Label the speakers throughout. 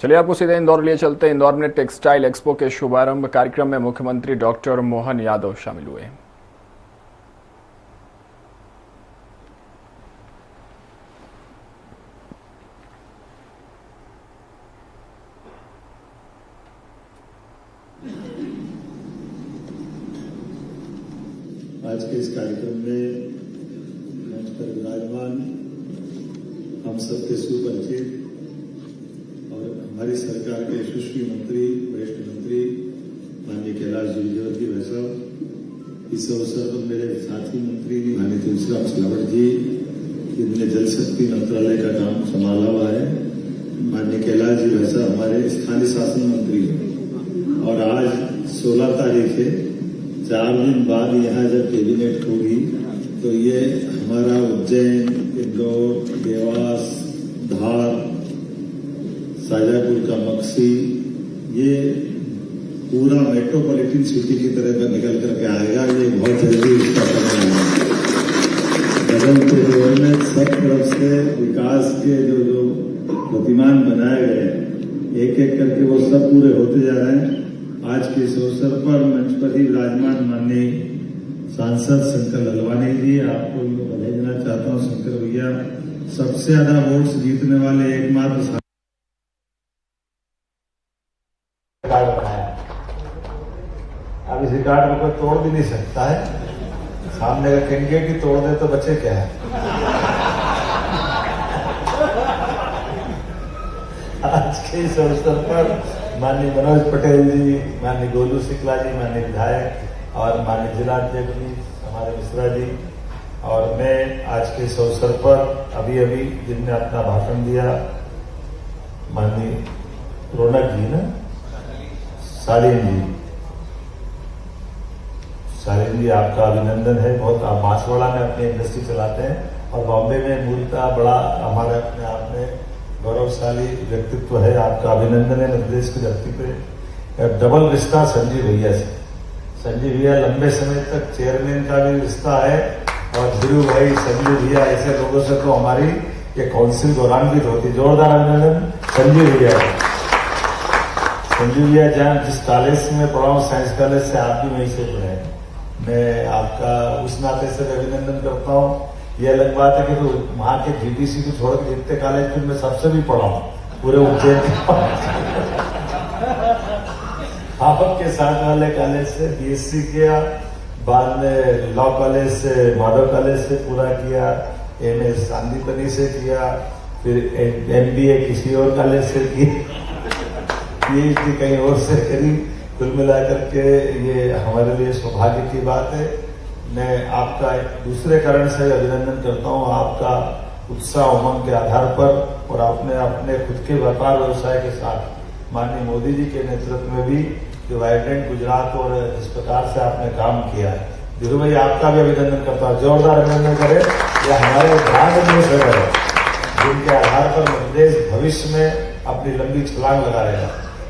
Speaker 1: चलिए आपको सीधे इंदौर लिए चलते हैं। इंदौर में टेक्सटाइल एक्सपो के शुभारंभ कार्यक्रम में मुख्यमंत्री डॉक्टर मोहन यादव शामिल हुए।
Speaker 2: आज के इस कार्यक्रम में मंच पर विराजमान हम सबके सुपरिचित और हमारी सरकार के यशस्वी मंत्री, वरिष्ठ मंत्री माननीय कैलाश विजयवर्गीय भाई साहब, इस अवसर पर मेरे साथी मंत्री माननीय तुलसीराम सिलावट जी, जिनने जल शक्ति मंत्रालय का काम संभाला हुआ है, माननीय कैलाश जी भाई साहब हमारे स्थानीय शासन मंत्री, और आज 16 तारीख है, 4 दिन बाद यहाँ जब कैबिनेट होगी तो ये हमारा उज्जैन, इंदौर, देवास, धार, शाजापुर का मक्सी, ये पूरा मेट्रोपॉलिटन सिटी की तरह निकल करके आएगा। ये बहुत जल्दी इसका समय है। बदलते दौर में सब तरफ से विकास के जो प्रतिमान बनाए गए, एक एक करके वो सब पूरे होते जा रहे हैं। आज के इस अवसर पर मंच पर ही विराजमान माननीय सांसद शंकर ललवानी जी, आपको बधाई देना चाहता हूं। शंकर भैया सबसे ज्यादा वोट्स जीतने वाले एकमात्र रिकॉर्ड बनाया। अब इस रिकॉर्ड में कोई तोड़ भी नहीं सकता है। सामने का कैंडिडेट ही तोड़ दे तो बचे क्या है। आज के इस अवसर पर माननीय मनोज पटेल जी, माननीय गोलू शुक्ला जी, माननीय विधायक और माननीय जिलाध्यक्ष जी हमारे मिश्रा जी, और मैं आज के इस अवसर पर अभी जिनने अपना भाषण दिया, माननीय रौनक जी ना, सालीन जी आपका अभिनंदन है। बहुत आप बांसवाड़ा में अपनी इंडस्ट्री चलाते हैं और बॉम्बे में मूलतः बड़ा हमारे अपने आप में गौरवशाली व्यक्तित्व है। आपका अभिनंदन है मध्य प्रदेश की धरती पे। डबल रिश्ता संजीव भैया से। संजीव भैया लंबे समय तक चेयरमैन का भी रिश्ता है, और ध्रुव भाई, संजीव भैया, ऐसे लोगों से तो हमारी ये काउंसिल गौरवान्वित होती। जोरदार अभिनंदन संजीव भैया। संजीव भैया जहाँ जिस कॉलेज में पढ़ा हूँ, साइंस कॉलेज से, आप भी वहीं से पढ़े। मैं आपका उस नाते से अभिनंदन करता हूँ। ये अलग बात है कि तो वहां के जीडीसी को छोड़ के जितने कॉलेज फिर मैं सबसे भी पढ़ा हूँ पूरे उज्जैन। आपके साथ वाले कॉलेज से बीएससी किया, बाद में लॉ कॉलेज से, माधव कॉलेज से पूरा किया, एमए सांदीपनी से किया, फिर एमबीए किसी और कॉलेज से की, पीएचडी कहीं और से करी। कुल मिलाकर के ये हमारे लिए सौभाग्य की बात है। मैं आपका एक दूसरे कारण से अभिनंदन करता हूं, आपका उत्साह उमंग के आधार पर, और आपने अपने खुद के व्यापार व्यवसाय के साथ माननीय मोदी जी के नेतृत्व में भी जो वाइब्रेंट गुजरात और जिस प्रकार से आपने काम किया है, धीरू भाई आपका भी अभिनंदन करता हूं। जोरदार अभिनंदन करें। यह हमारे ब्रांड एम्बेसडर है, जिनके आधार पर मध्य प्रदेश भविष्य में अपनी लंबी छलांग लगा रहेगा,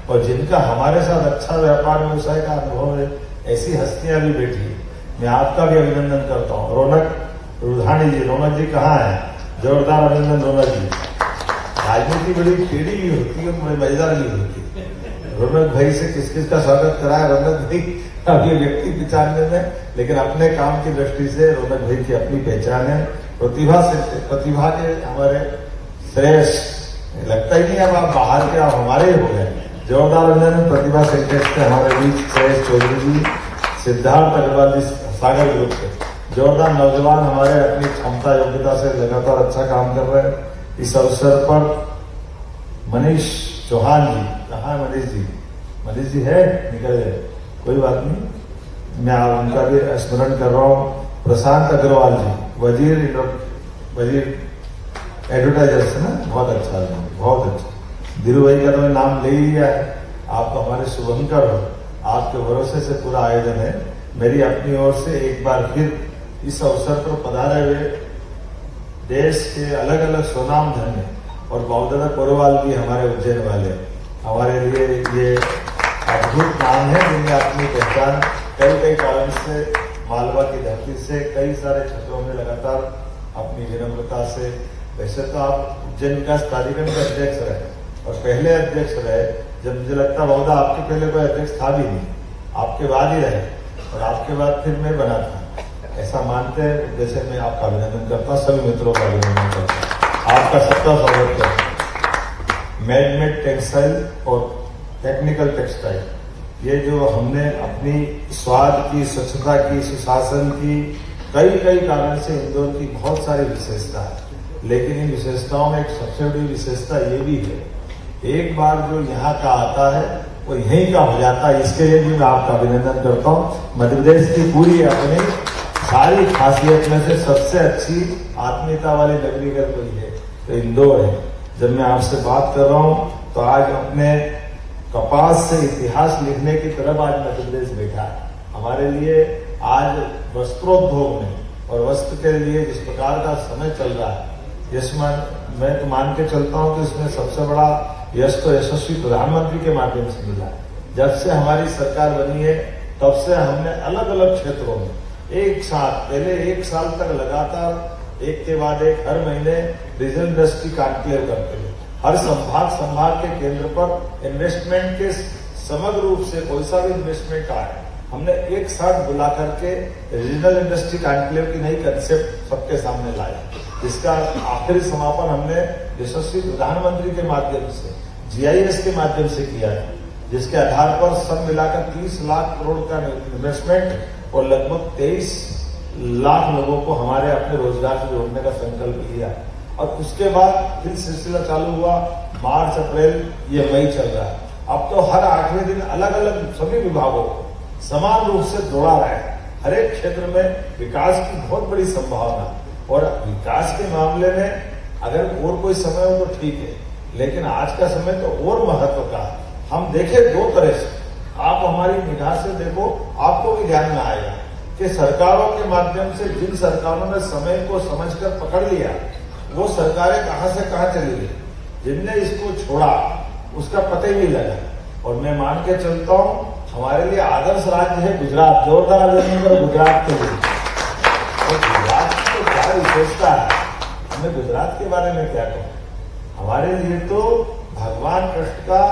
Speaker 2: और जिनका हमारे साथ अच्छा व्यापार व्यवसाय का अनुभव है, ऐसी हस्तियां भी बैठी। मैं आपका भी अभिनंदन करता हूँ। रौनक रुधानी जी, रौनक जी कहाँ है? जोरदार अभिनंदन रौनक जी। राजनीति बड़ी टेढ़ी भी होती है, बड़ी मजेदार भी होती है। रौनक भाई से किस किस का स्वागत कराया रौनक भाई अभी व्यक्ति पहचानने में, लेकिन अपने काम की दृष्टि से रौनक भाई की अपनी पहचान है। प्रतिभा के हमारे श्रेष्ठ, लगता ही नहीं अब आप बाहर के, आप हमारे हो गए। जोरदार अभिनंदन प्रतिभा सेंटेक्स के हमारे बीच श्रेष्ठ चौधरी जी, सिद्धार्थ अग्रवाल जी सागर ग्रुप के जोरदार नौजवान हमारे अपनी क्षमता योग्यता से लगातार अच्छा काम कर रहे हैं। इस अवसर पर मनीष चौहान जी, कहाँ है मनीष जी? मनीष जी है, निकल गए, कोई बात नहीं, मैं उनका भी स्मरण कर रहा हूँ। प्रशांत अग्रवाल जी, वजीर एडवर्टाइजर्स ना, बहुत अच्छा, बहुत अच्छा। धीरू भाई का तो नाम ले ही लिया है। आप तो हमारे शुभंकर हो, आपके भरोसे से पूरा आयोजन है। मेरी अपनी ओर से एक बार फिर इस अवसर पर पधारे हुए देश के अलग अलग स्वनाम धन्य और बाबूदादा कोरवाल भी हमारे उज्जैन वाले, हमारे लिए ये अद्भुत नाम है, जिनने अपनी पहचान कई कारण से मालवा की धरती से कई सारे क्षेत्रों में लगातार अपनी विनम्रता से, वैसे तो आप उज्जैन विकास प्राधिकरण के अध्यक्ष रहे, और पहले अध्यक्ष रहे, जब मुझे लगता महोदय आपके पहले कोई अध्यक्ष था भी नहीं, आपके बाद ही रहे और आपके बाद फिर मैं बना था, ऐसा मानते हैं। जैसे मैं आपका अभिनंदन करता हूँ, सभी मित्रों का अभिनंदन करता हूँ, आपका सबका स्वागत करता हूँ। मैडमेड टेक्सटाइल और टेक्निकल टेक्सटाइल, ये जो हमने अपनी स्वाद की, स्वच्छता की, सुशासन की, कई कारण से इंदौर की बहुत सारी विशेषता है, लेकिन इन विशेषताओं में एक सबसे बड़ी विशेषता ये भी है, एक बार जो यहाँ का आता है वो यहीं का हो जाता है। इसके लिए भी मैं आपका अभिनंदन करता हूँ। मध्य प्रदेश की पूरी अपनी सारी खासियत में से सबसे अच्छी आत्मीयता वाली नगरी अगर कोई है तो इंदौर है। जब मैं आपसे बात कर रहा हूँ तो आज अपने कपास से इतिहास लिखने की तरफ आज मध्य प्रदेश बैठा है। हमारे लिए आज वस्त्रोद्योग में और वस्त्र के लिए जिस प्रकार का समय चल रहा है, जिसमें मैं तो मान के चलता हूं कि इसमें सबसे बड़ा यश तो यशस्वी प्रधानमंत्री के माध्यम से मिला है। जब से हमारी सरकार बनी है तब से हमने अलग अलग क्षेत्रों में एक साल तक लगातार एक के बाद एक हर महीने रीजनल इंडस्ट्री कॉन्क्लेव करते हुए हर संभाग के केंद्र पर इन्वेस्टमेंट के समग्र रूप से कोई सा भी इन्वेस्टमेंट आए, हमने एक साथ बुला करके रीजनल इंडस्ट्री कॉन्क्लेव की नई कंसेप्ट सबके सामने लाया, जिसका आखिरी समापन हमने यशस्वी प्रधानमंत्री के माध्यम से GIS के माध्यम से किया है, जिसके आधार पर सब मिलाकर 30 लाख करोड़ का इन्वेस्टमेंट और लगभग 23 लाख लोगों को हमारे अपने रोजगार से जोड़ने का संकल्प लिया। और उसके बाद फिर सिलसिला चालू हुआ, मार्च अप्रैल ये मई चल रहा है। अब तो हर 8वें दिन अलग अलग सभी विभागों को समान रूप से जोड़ा रहा है। हर एक क्षेत्र में विकास की बहुत बड़ी संभावना, और विकास के मामले में अगर और कोई समय हो तो ठीक है, लेकिन आज का समय तो और महत्व का है। हम देखें दो तरह से, आप हमारी निगाह से देखो, आपको भी ध्यान में आएगा कि सरकारों के माध्यम से जिन सरकारों ने समय को समझकर पकड़ लिया, वो सरकारें कहां से कहां चली गई, जिनने इसको छोड़ा उसका पता ही नहीं लगा। और मैं मान के चलता हूं हमारे लिए आदर्श राज्य है गुजरात। जोरदार अभिनंदन गुजरात के लिए। और गुजरात की तो क्या विशेषता है, हमें गुजरात के बारे में क्या कहूं। हमारे लिए तो भगवान कृष्ण का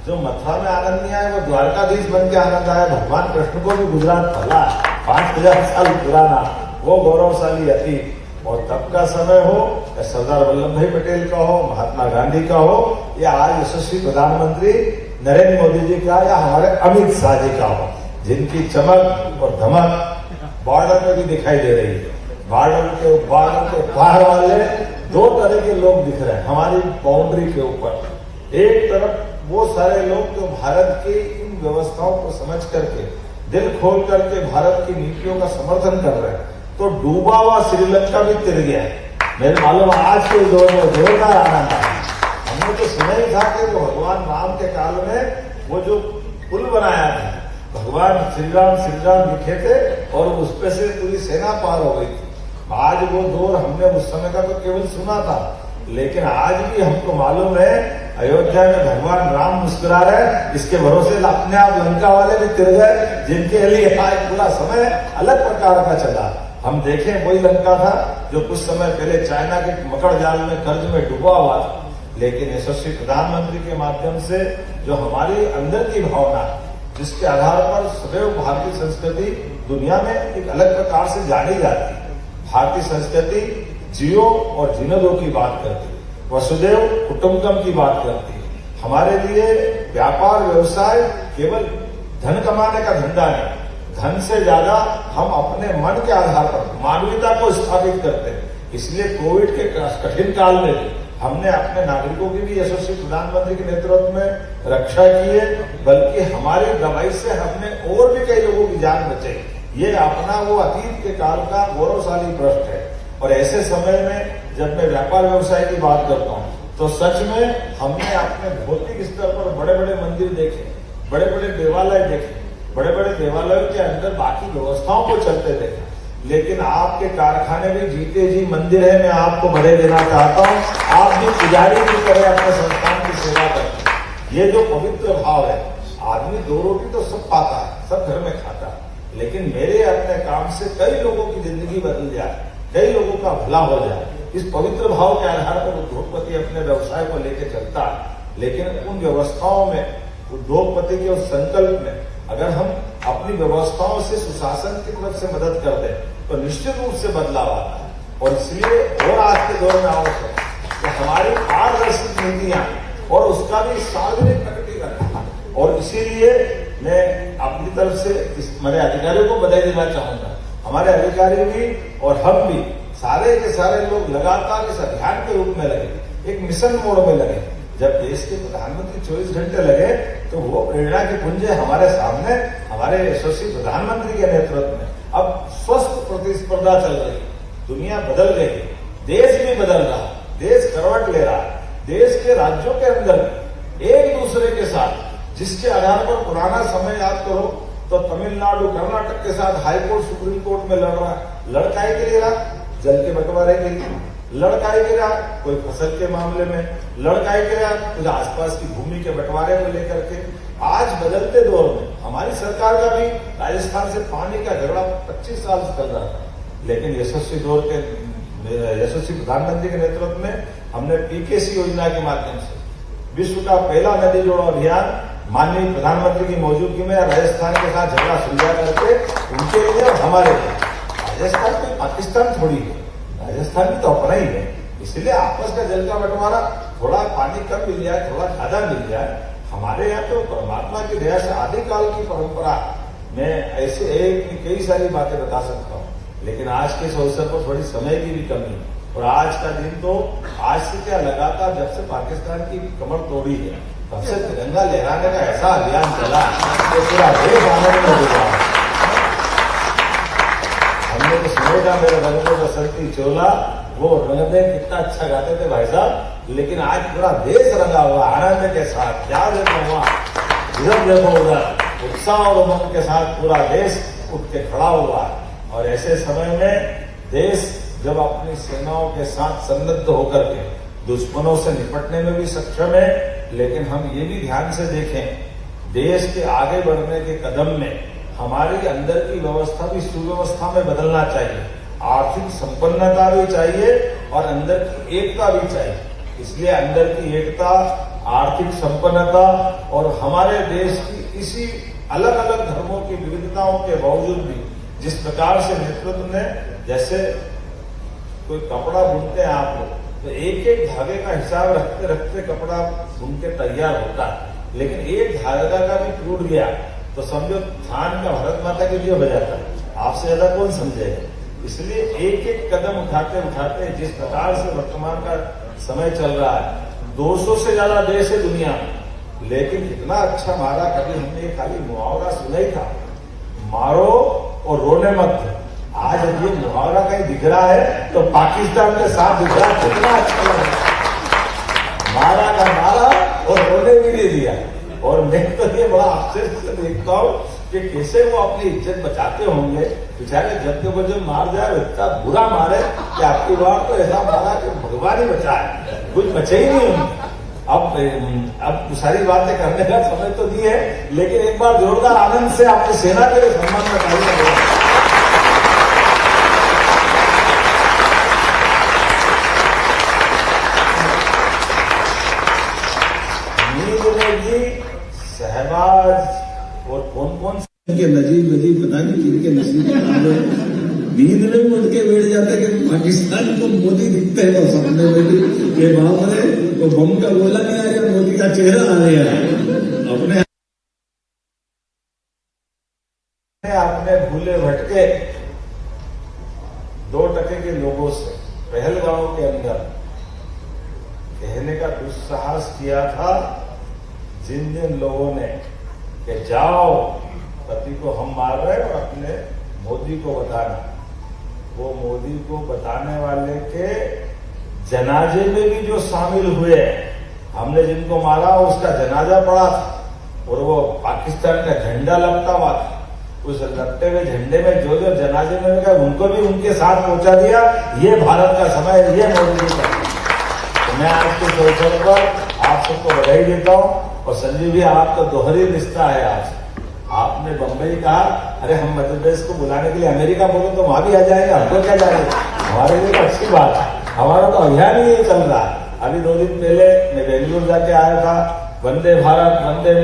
Speaker 2: जो मथुरा में आनंद नहीं आया, वो द्वारकाधीश बन के आनंद आया। भगवान कृष्ण को भी गुजरात फला 5000 साल पुराना, वो गौरवशाली अतीत। और तब का समय हो, या सरदार वल्लभ भाई पटेल का हो, महात्मा गांधी का हो, या आज यशस्वी प्रधानमंत्री नरेंद्र मोदी जी का, या हमारे अमित शाह जी का हो, जिनकी चमक और धमक बॉर्डर में भी दिखाई दे रही है। बॉर्डर के पार वाले दो तरह के लोग दिख रहे हैं हमारी बाउंड्री के ऊपर। एक तरफ वो सारे लोग जो भारत की इन व्यवस्थाओं को समझ करके, दिल खोल करके भारत की नीतियों का समर्थन कर रहे हैं, तो डूबा हुआ श्रीलंका भी तिर गया है। मेरे मालूम आज के दौर में जोरदार आनंद आया। हमने तो सुना ही था कि जो भगवान राम के काल में वो जो पुल बनाया था, भगवान श्री राम लिखे थे और उस पे से पूरी सेना पार हो गई थी। आज वो दौर हमने उस समय का तो केवल सुना था, लेकिन आज भी हमको मालूम है अयोध्या में भगवान राम मुस्कुरा रहे, इसके भरोसे अपने आप लंका वाले भी तिर गए, जिनके लिए आज पूरा समय अलग प्रकार का चला। हम देखें वही लंका था जो कुछ समय पहले चाइना के मकड़ जाल में कर्ज में डूबा हुआ था, लेकिन यशस्वी प्रधानमंत्री के माध्यम से जो हमारी अंदर की भावना, जिसके आधार पर सदैव भारतीय संस्कृति दुनिया में एक अलग प्रकार से जानी जाती है। भारतीय संस्कृति जियो और जीने दो की बात करती है, वसुदेव कुटुंबकम की बात करती है। हमारे लिए व्यापार व्यवसाय केवल धन कमाने का धंधा नहीं, धन से ज्यादा हम अपने मन के आधार पर मानवीयता को स्थापित करते हैं। इसलिए कोविड के कठिन काल में हमने अपने नागरिकों की भी यशस्वी प्रधानमंत्री के नेतृत्व में रक्षा की है, बल्कि हमारी दवाई से हमने और भी कई लोगों की जान बचाई। ये अपना वो अतीत के काल का गौरवशाली पृष्ठ है। और ऐसे समय में जब मैं व्यापार व्यवसाय की बात करता हूँ तो सच में हमने अपने भौतिक स्तर पर बड़े बड़े मंदिर देखे, बड़े बड़े देवालय देखे, बड़े बड़े देवालयों के अंदर बाकी व्यवस्थाओं को चलते देखा, लेकिन आपके कारखाने भी जीते जी मंदिर है। मैं आपको बड़े देना चाहता हूँ, आप भी पुजारी की तरह अपने संस्थान की सेवा करते। ये जो पवित्र भाव है, आदमी 2 रोटी तो सब पाता है, सब घर में खाता है, लेकिन मेरे अपने काम से कई लोगों की जिंदगी बदल जाए, कई लोगों का भला हो जाए, इस पवित्र भाव के आधार पर उद्योगपति अपने व्यवसाय को लेकर चलता है। लेकिन उन व्यवस्थाओं में, उद्योगपति के उस संकल्प में अगर हम अपनी व्यवस्थाओं से सुशासन की तरफ से मदद कर दें तो निश्चित रूप से बदलाव आता है। और इसलिए और आज के दौर में आवश्यक है कि हमारी पारदर्शी नीतियां और उसका भी सार्वजनिक प्रकटीकरण। और इसीलिए मैं अपनी तरफ से मेरे अधिकारियों को बधाई देना चाहूंगा। हमारे अधिकारी भी और हम भी सारे के सारे लोग लगातार इस अभियान के रूप में लगे, एक मिशन मोड में लगे। जब देश के प्रधानमंत्री 24 घंटे लगे तो वो प्रेरणा की पुंज हमारे सामने, हमारे यशस्वी प्रधानमंत्री के नेतृत्व में अब स्वस्थ प्रतिस्पर्धा चल रही, दुनिया बदल गई, देश भी बदल रहा, देश करवट ले रहा। देश के राज्यों के अंदर एक दूसरे के साथ, जिसके आधार पर पुराना समय याद करो तो तमिलनाडु कर्नाटक के साथ हाईकोर्ट सुप्रीम कोर्ट में लड़ रहा, लड़काई के लिए रहा, जल के बंटवारे के लिए लड़काई के रहा, कोई फसल के मामले में लड़काई के रहा, कुछ आसपास की भूमि के बंटवारे को लेकर के। आज बदलते दौर में हमारी सरकार का भी राजस्थान से पानी का झगड़ा 25 साल से चल रहा था, लेकिन यशस्वी दौर के यशस्वी प्रधानमंत्री के नेतृत्व में हमने पीकेसी योजना के माध्यम से विश्व का पहला नदी जोड़ो अभियान माननीय प्रधानमंत्री की मौजूदगी में राजस्थान के साथ झगड़ा सुलझा करके उनके लिए और हमारे लिए, राजस्थान भी पाकिस्तान थोड़ी है, राजस्थान भी तो अपना ही है, इसलिए आपस का जल का बंटवारा, थोड़ा पानी कम मिल जाए, थोड़ा ज्यादा मिल जाए, हमारे यहाँ तो परमात्मा की दया से आदिकाल की परंपरा में ऐसे एक कई सारी बातें बता सकता हूँ। लेकिन आज के इस अवसर पर थोड़ी समय की भी कमी है। और आज का दिन तो आज से क्या, लगातार जब से पाकिस्तान की कमर तोड़ी है तब से तिरंगा लहराने का ऐसा अभियान चला कि पूरा देश आनंद में डूबा। हमने तो सुने था मेरे रंगों बसंती चोला, वो रंगदे कितना अच्छा गाते थे भाई साहब, लेकिन आज पूरा देश रंगा हुआ आनंद के साथ। क्या देखो हुआ, इधर देखो उधर, उत्साह और उमंग के साथ पूरा देश उठ के खड़ा हुआ। और ऐसे समय में देश जब अपनी सेनाओं के साथ सन्नद्ध होकर के दुश्मनों से निपटने में भी सक्षम है, लेकिन हम ये भी ध्यान से देखें, देश के आगे बढ़ने के कदम में हमारी अंदर की व्यवस्था भी सुव्यवस्था में बदलना चाहिए, आर्थिक संपन्नता भी चाहिए और अंदर की एकता भी चाहिए। इसलिए अंदर की एकता, आर्थिक संपन्नता और हमारे देश की इसी अलग अलग धर्मों की विविधताओं के बावजूद भी जिस प्रकार से नेतृत्व ने, जैसे कोई कपड़ा बुनते हैं आप लोग तो एक एक धागे का हिसाब रखते रखते कपड़ा बुन के तैयार होता है, लेकिन एक धागा का भी टूट गया तो समझो धान का भारत माता के लिए हो जाता है, आपसे ज्यादा कौन समझेगा। इसलिए एक एक कदम उठाते उठाते जिस प्रकार से वर्तमान का समय चल रहा है, 200 से ज्यादा देश है दुनिया में, लेकिन कितना अच्छा मारा, कभी हमने खाली मुहावरा सुना ही था, मारो और रोने मत। आज ये मुहावरा कहीं दिख रहा है तो पाकिस्तान के साथ दिख रहा है, कितना अच्छा लग रहा है। मारा का मारा और रोने भी नहीं दिया। और मैं तो ये बड़ा आश्चर्य से देखता हूँ कि कैसे वो अपनी इज्जत बचाते होंगे बेचारे, जब के बजे मार जाए इतना बुरा मारे कि आपकी बार तो ऐसा मारा कि भगवान ही बचाए, कुछ बचे ही नहीं होंगे। अब सारी बातें करने का समय तो दी है, लेकिन एक बार जोरदार आनंद से आपकी सेना के लिए सम्मान बताइए। सहबाज और कौन के नजीब पता नहीं किनके नसीब नींद में भी उठ के बैठ जाते कि पाकिस्तान को मोदी दिखते हैं तो सपने में भी ये बाप रे वो बम का गोला नहीं आ रहा, मोदी का चेहरा आ रहा है। अपने भूले भटके 2% के लोगों से पहलगांव के अंदर कहने का दुस्साहस किया था जिन जिन लोगों ने कि जाओ पति को हम मार रहे और अपने मोदी को बताना, वो मोदी को बताने वाले के जनाजे में भी जो शामिल हुए, हमने जिनको मारा उसका जनाजा पड़ा था और वो पाकिस्तान का झंडा लपटा हुआ था, उस लपटे हुए झंडे में जो जो जनाजे में गए उनको भी उनके साथ पहुंचा दिया। ये भारत का समय, ये मोदी का। तो मैं आज के अवसर पर आप सबको बधाई देता हूं। और संजीव जी, आप तो दोहरी रिश्ता है आज। आपने बंबई कहा, अरे हम मध्य प्रदेश को बुलाने के लिए अमेरिका बोलो तो वहां भी आ जाएंगे, हमको क्या जाएंगे, हमारे लिए तो अच्छी बात है। हमारा तो अभियान ही चल रहा है अभी 2 दिन पहले मैं बेंगलुरु जाके आया था, वंदे भारत, वंदे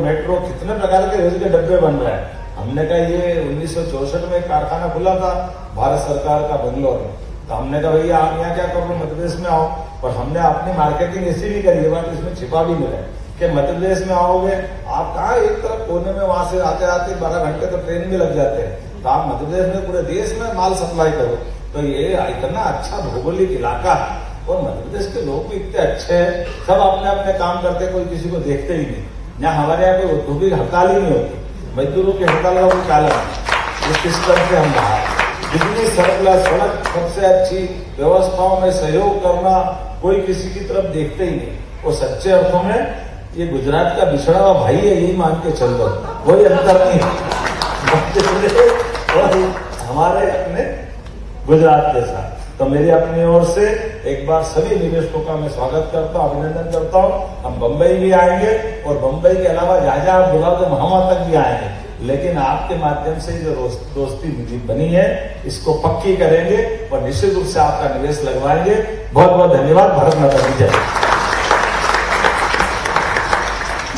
Speaker 2: मेट्रो कितने प्रकार के रेल के डब्बे बन रहे हैं। हमने कहा ये 1964 में एक कारखाना खुला था भारत सरकार का बेंगलोर में, तो हमने कहा भैया आप यहाँ क्या करो, मध्य प्रदेश में आओ। और हमने अपनी मार्केटिंग ऐसी भी करी है, बात इसमें छिपा भी नहीं है कि मध्य प्रदेश में आओगे आप कहाँ एक तरफ कोने में, वहां से आते आते 12 घंटे तो ट्रेन में लग जाते हैं, तो आप मध्य प्रदेश में पूरे देश में माल सप्लाई करो। तो ये इतना अच्छा भौगोलिक इलाका है और मध्य प्रदेश के लोग भी इतने अच्छे हैं, सब अपने अपने काम करते, कोई किसी को देखते ही नहीं। यहाँ हमारे यहाँ कोई औद्योगिक हड़ताल ही नहीं होती, मजदूरों की हड़ताल का कोई कारण नहीं। इस सिस्टम से हम बाहर, बिजली सरप्लस, सड़क सबसे अच्छी, व्यवस्थाओं में सहयोग करना, कोई किसी की तरफ देखते ही नहीं। वो सच्चे अर्थों में ये गुजरात का बिछड़ा हुआ भाई है, यही मान के चल दो, कोई अंतर नहीं और हमारे अपने गुजरात के साथ। तो मेरी अपनी ओर से एक बार सभी निवेशकों का मैं स्वागत करता हूं, अभिनंदन करता हूं। हम बंबई भी आएंगे और बंबई के अलावा जहां जहां आप बुलाओ तो वहां तक भी आएंगे, लेकिन आपके माध्यम से जो दोस्ती बनी है इसको पक्की करेंगे और निश्चित रूप से आपका निवेश लगवाएंगे। बहुत बहुत धन्यवाद। भारत माता की जय।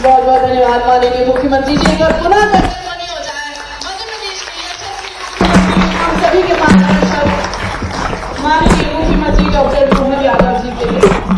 Speaker 3: बहुत बहुत धन्यवाद माननीय मुख्यमंत्री जी। एक बार पुनः बनी हो जाए मध्य प्रदेश में हम सभी के मार्गदर्शक माननीय मुख्यमंत्री डॉक्टर मोहन यादव जी के लिए।